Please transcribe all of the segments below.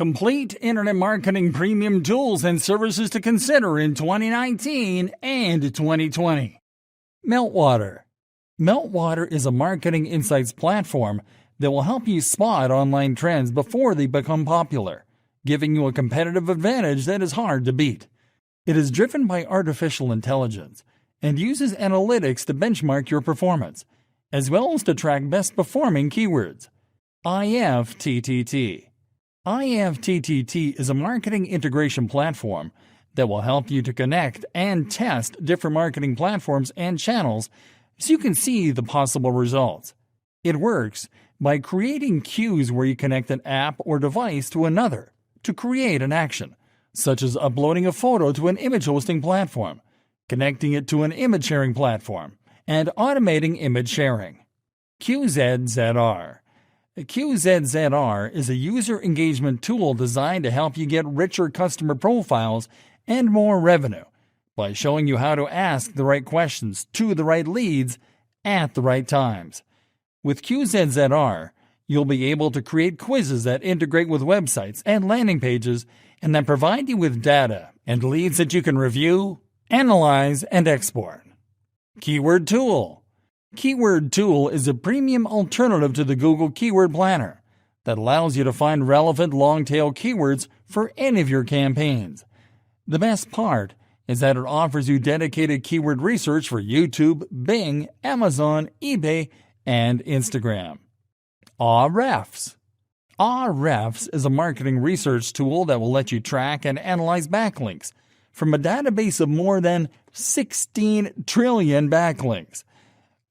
Complete Internet Marketing Premium Tools and Services to Consider in 2019 and 2020. Meltwater. Meltwater is a marketing insights platform that will help you spot online trends before they become popular, giving you a competitive advantage that is hard to beat. It is driven by artificial intelligence and uses analytics to benchmark your performance, as well as to track best-performing keywords. IFTTT. IFTTT is a marketing integration platform that will help you to connect and test different marketing platforms and channels so you can see the possible results. It works by creating queues where you connect an app or device to another to create an action, such as uploading a photo to an image hosting platform, connecting it to an image sharing platform, and automating image sharing. QZZR. QZZR is a user engagement tool designed to help you get richer customer profiles and more revenue by showing you how to ask the right questions to the right leads at the right times. With QZZR, you'll be able to create quizzes that integrate with websites and landing pages and that provide you with data and leads that you can review, analyze, and export. Keyword Tool. Keyword Tool is a premium alternative to the Google Keyword Planner that allows you to find relevant long-tail keywords for any of your campaigns. The best part is that it offers you dedicated keyword research for YouTube, Bing, Amazon, eBay, and Instagram. Ahrefs. Ahrefs is a marketing research tool that will let you track and analyze backlinks from a database of more than 16 trillion backlinks.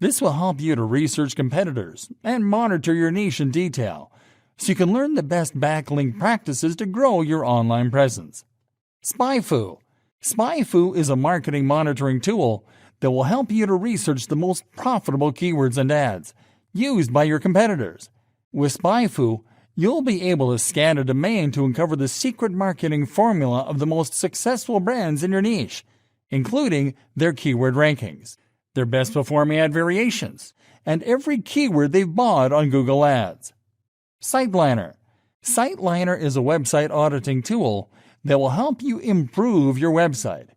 This will help you to research competitors and monitor your niche in detail so you can learn the best backlink practices to grow your online presence. SpyFu. SpyFu is a marketing monitoring tool that will help you to research the most profitable keywords and ads used by your competitors. With SpyFu, you'll be able to scan a domain to uncover the secret marketing formula of the most successful brands in your niche, including their keyword rankings, their best performing ad variations, and every keyword they've bought on Google Ads. SiteLiner. SiteLiner is a website auditing tool that will help you improve your website.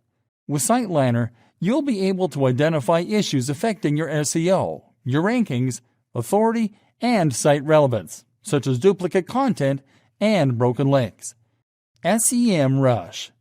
With SiteLiner, you'll be able to identify issues affecting your SEO, your rankings, authority, and site relevance, such as duplicate content and broken links. SEMrush.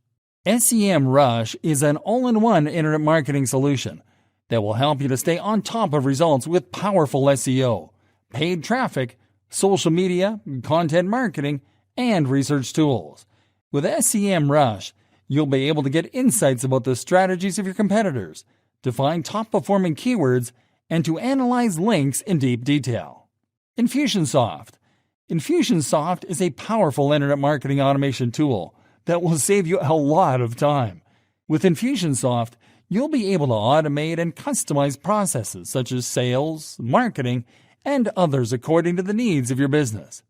SEMrush is an all-in-one internet marketing solution that will help you to stay on top of results with powerful SEO, paid traffic, social media, content marketing, and research tools. With SEMrush, you'll be able to get insights about the strategies of your competitors, to find top-performing keywords, and to analyze links in deep detail. Infusionsoft. Infusionsoft is a powerful internet marketing automation tool that will save you a lot of time. With Infusionsoft, you'll be able to automate and customize processes such as sales, marketing, and others according to the needs of your business.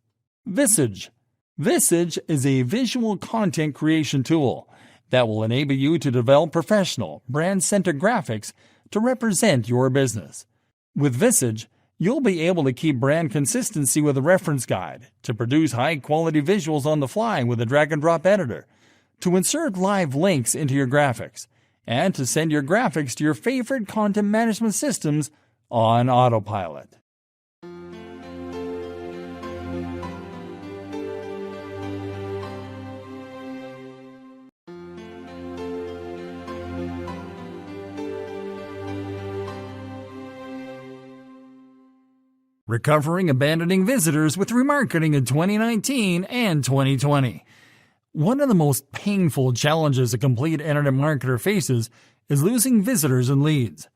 Visage. Visage is a visual content creation tool that will enable you to develop professional, brand-centered graphics to represent your business. With Visage, you'll be able to keep brand consistency with a reference guide, to produce high-quality visuals on the fly with a drag-and-drop editor, to insert live links into your graphics, and to send your graphics to your favorite content management systems on autopilot. Recovering abandoning visitors with remarketing in 2019 and 2020. One of the most painful challenges a complete internet marketer faces is losing visitors and leads.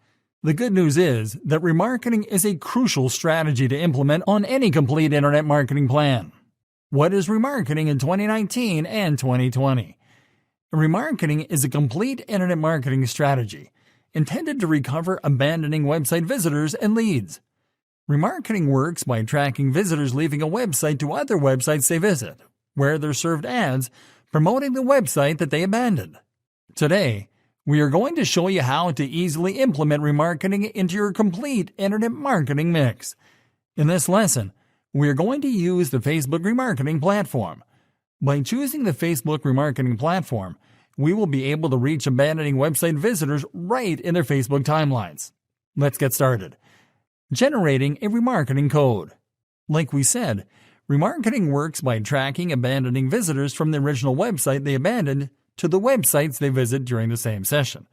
The good news is that remarketing is a crucial strategy to implement on any complete internet marketing plan. What is remarketing in 2019 and 2020? Remarketing is a complete internet marketing strategy intended to recover abandoning website visitors and leads. Remarketing works by tracking visitors leaving a website to other websites they visit, where they're served ads promoting the website that they abandoned. Today, we are going to show you how to easily implement remarketing into your complete internet marketing mix. In this lesson, we are going to use the Facebook remarketing platform. By choosing the Facebook remarketing platform, we will be able to reach abandoning website visitors right in their Facebook timelines. Let's get started. Generating a remarketing code. Like we said, remarketing works by tracking abandoning visitors from the original website they abandoned to the websites they visit during the same session.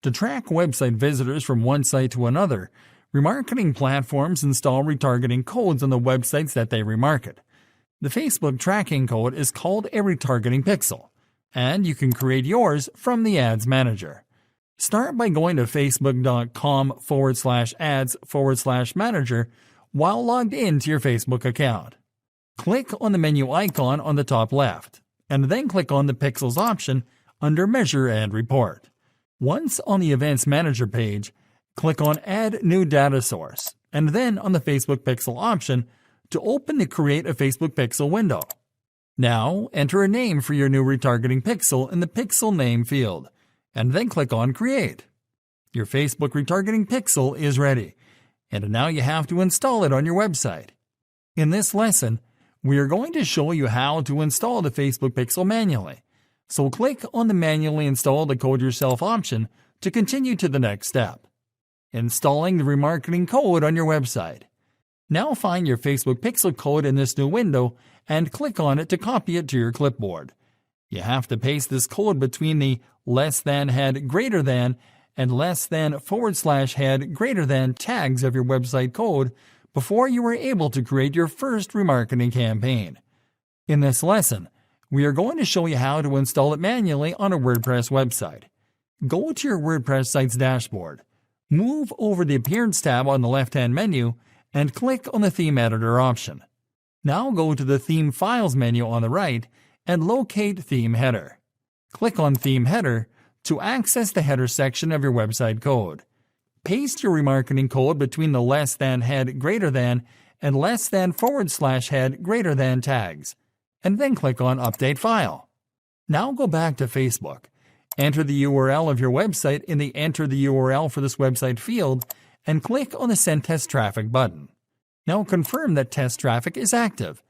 To track website visitors from one site to another, remarketing platforms install retargeting codes on the websites that they remarket. The Facebook tracking code is called a retargeting pixel, and you can create yours from the Ads Manager. Start by going to facebook.com/ads/manager while logged into your Facebook account. Click on the menu icon on the top left, and then click on the Pixels option under Measure and Report. Once on the Events Manager page, click on Add New Data Source, and then on the Facebook Pixel option to open the Create a Facebook Pixel window. Now, enter a name for your new retargeting pixel in the Pixel Name field, and then click on Create. Your Facebook retargeting pixel is ready, and now you have to install it on your website. In this lesson, we are going to show you how to install the Facebook pixel manually, so click on the Manually Install the Code Yourself option to continue to the next step. Installing the remarketing code on your website. Now find your Facebook pixel code in this new window and click on it to copy it to your clipboard. You have to paste this code between the >head greater than and >head greater than tags of your website code before you are able to create your first remarketing campaign. In this lesson, we are going to show you how to install it manually on a WordPress website. Go to your WordPress site's dashboard, move over the Appearance tab on the left-hand menu, and click on the Theme Editor option. Now go to the Theme Files menu on the right and locate Theme Header. Click on Theme Header to access the header section of your website code. Paste your remarketing code between the >head greater than and >head greater than tags, and then click on Update File. Now go back to Facebook. Enter the URL of your website in the Enter the URL for this website field and click on the Send Test Traffic button. Now confirm that test traffic is active.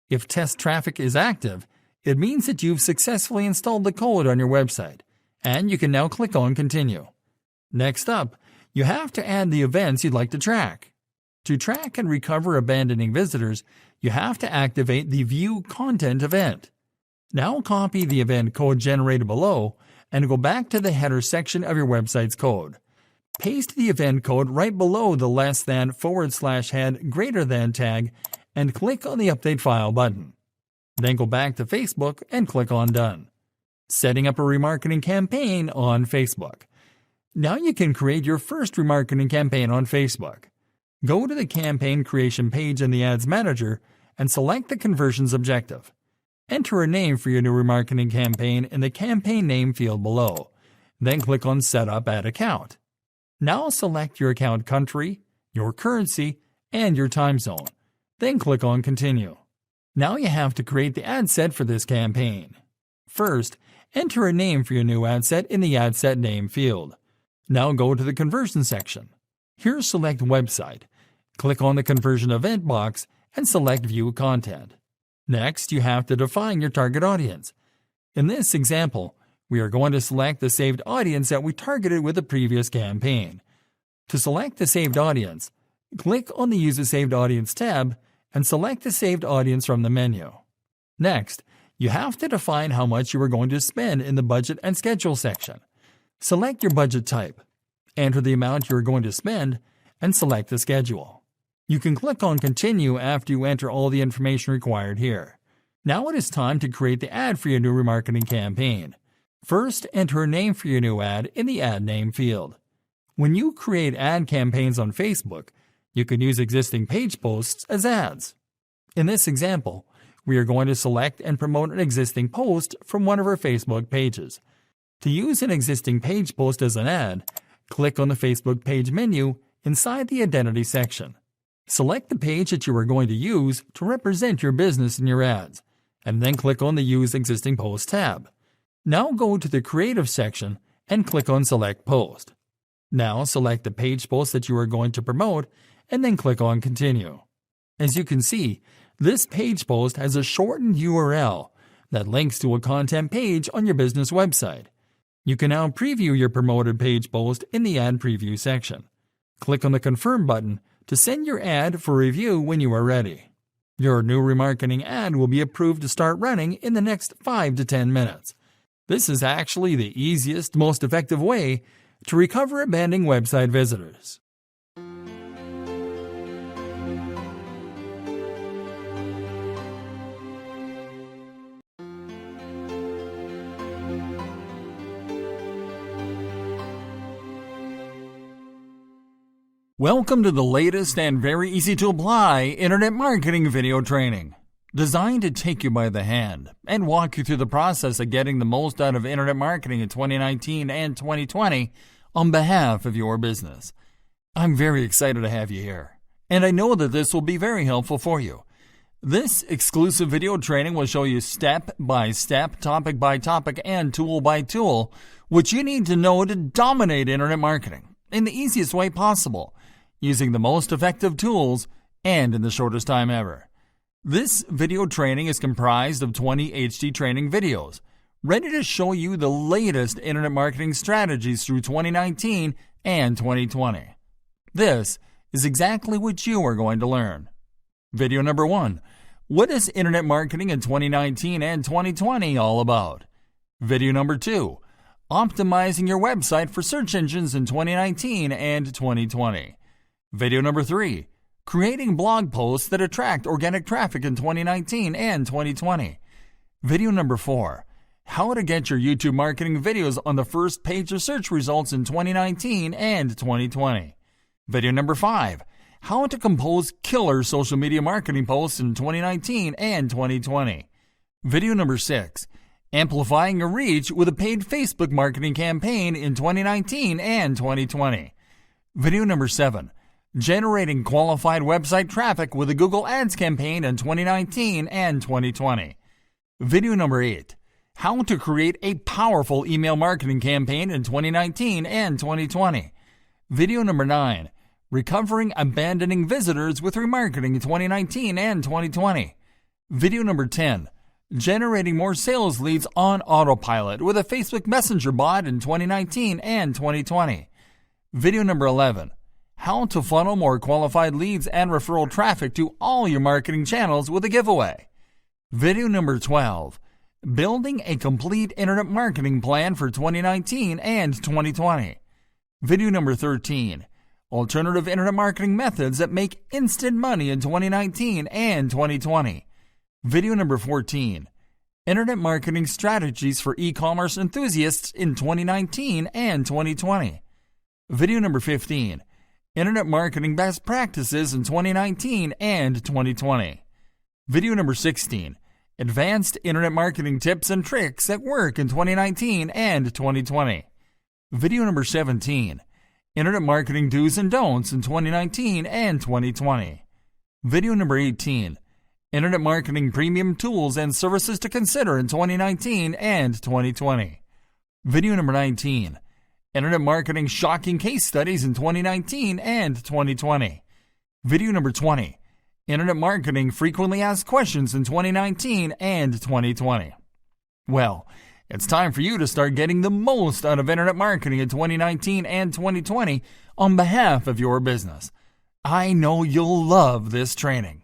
If test traffic is active, it means that you've successfully installed the code on your website, and you can now click on Continue. Next up, you have to add the events you'd like to track. To track and recover abandoning visitors, you have to activate the View Content event. Now copy the event code generated below and go back to the header section of your website's code. Paste the event code right below the >head greater than tag and click on the Update File button. Then go back to Facebook and click on Done. Setting up a remarketing campaign on Facebook. Now you can create your first remarketing campaign on Facebook. Go to the campaign creation page in the Ads Manager and select the conversions objective. Enter a name for your new remarketing campaign in the campaign name field below. Then click on Set Up Ad Account. Now select your account country, your currency, and your time zone. Then click on Continue. Now you have to create the ad set for this campaign. First, enter a name for your new ad set in the Ad Set Name field. Now go to the Conversion section. Here select Website. Click on the Conversion Event box and select View Content. Next, you have to define your target audience. In this example, we are going to select the saved audience that we targeted with the previous campaign. To select the saved audience, click on the Use a Saved Audience tab and select the saved audience from the menu. Next, you have to define how much you are going to spend in the Budget and Schedule section. Select your budget type, enter the amount you are going to spend, and select the schedule. You can click on Continue after you enter all the information required here. Now it is time to create the ad for your new remarketing campaign. First, enter a name for your new ad in the Ad Name field. When you create ad campaigns on Facebook, you can use existing page posts as ads. In this example, we are going to select and promote an existing post from one of our Facebook pages. To use an existing page post as an ad, click on the Facebook page menu inside the Identity section. Select the page that you are going to use to represent your business in your ads, and then click on the Use Existing Post tab. Now go to the Creative section and click on Select Post. Now select the page post that you are going to promote and then click on Continue. As you can see, this page post has a shortened URL, that links to a content page on your business website. You can now preview your promoted page post in the ad preview section. Click on the Confirm button to send your ad for review when you are ready. Your new remarketing ad will be approved to start running in the next 5 to 10 minutes. This is actually the easiest, most effective way to recover abandoned website visitors. Welcome to the latest and very easy to apply internet marketing video training, designed to take you by the hand and walk you through the process of getting the most out of internet marketing in 2019 and 2020 on behalf of your business. I'm very excited to have you here, and I know that this will be very helpful for you. This exclusive video training will show you step by step, topic by topic, and tool by tool what you need to know to dominate internet marketing in the easiest way possible, using the most effective tools and in the shortest time ever. This video training is comprised of 20 HD training videos, ready to show you the latest internet marketing strategies through 2019 and 2020. This is exactly what you are going to learn. Video number 1. What is internet marketing in 2019 and 2020 all about? Video number 2. Optimizing your website for search engines in 2019 and 2020. Video number 3. Creating blog posts that attract organic traffic in 2019 and 2020. Video number 4. How to get your YouTube marketing videos on the first page of search results in 2019 and 2020. Video number 5. How to compose killer social media marketing posts in 2019 and 2020. Video number 6. Amplifying your reach with a paid Facebook marketing campaign in 2019 and 2020. Video number 7. Generating qualified website traffic with a Google Ads campaign in 2019 and 2020. Video number 8. How to create a powerful email marketing campaign in 2019 and 2020. Video number 9. Recovering abandoning visitors with remarketing in 2019 and 2020. Video number 10. Generating more sales leads on autopilot with a Facebook Messenger bot in 2019 and 2020. Video number 11. How to funnel more qualified leads and referral traffic to all your marketing channels with a giveaway. Video number 12. Building a complete internet marketing plan for 2019 and 2020. Video number 13. Alternative internet marketing methods that make instant money in 2019 and 2020. Video number 14. Internet marketing strategies for e-commerce enthusiasts in 2019 and 2020. Video number 15. Internet marketing best practices in 2019 and 2020. Video number 16. Advanced internet marketing tips and tricks that work in 2019 and 2020. Video number 17. Internet marketing do's and don'ts in 2019 and 2020. Video number 18. Internet marketing premium tools and services to consider in 2019 and 2020. Video number 19. Internet marketing shocking case studies in 2019 and 2020. Video number 20. Internet marketing frequently asked questions in 2019 and 2020. Well, it's time for you to start getting the most out of internet marketing in 2019 and 2020 on behalf of your business. I know you'll love this training.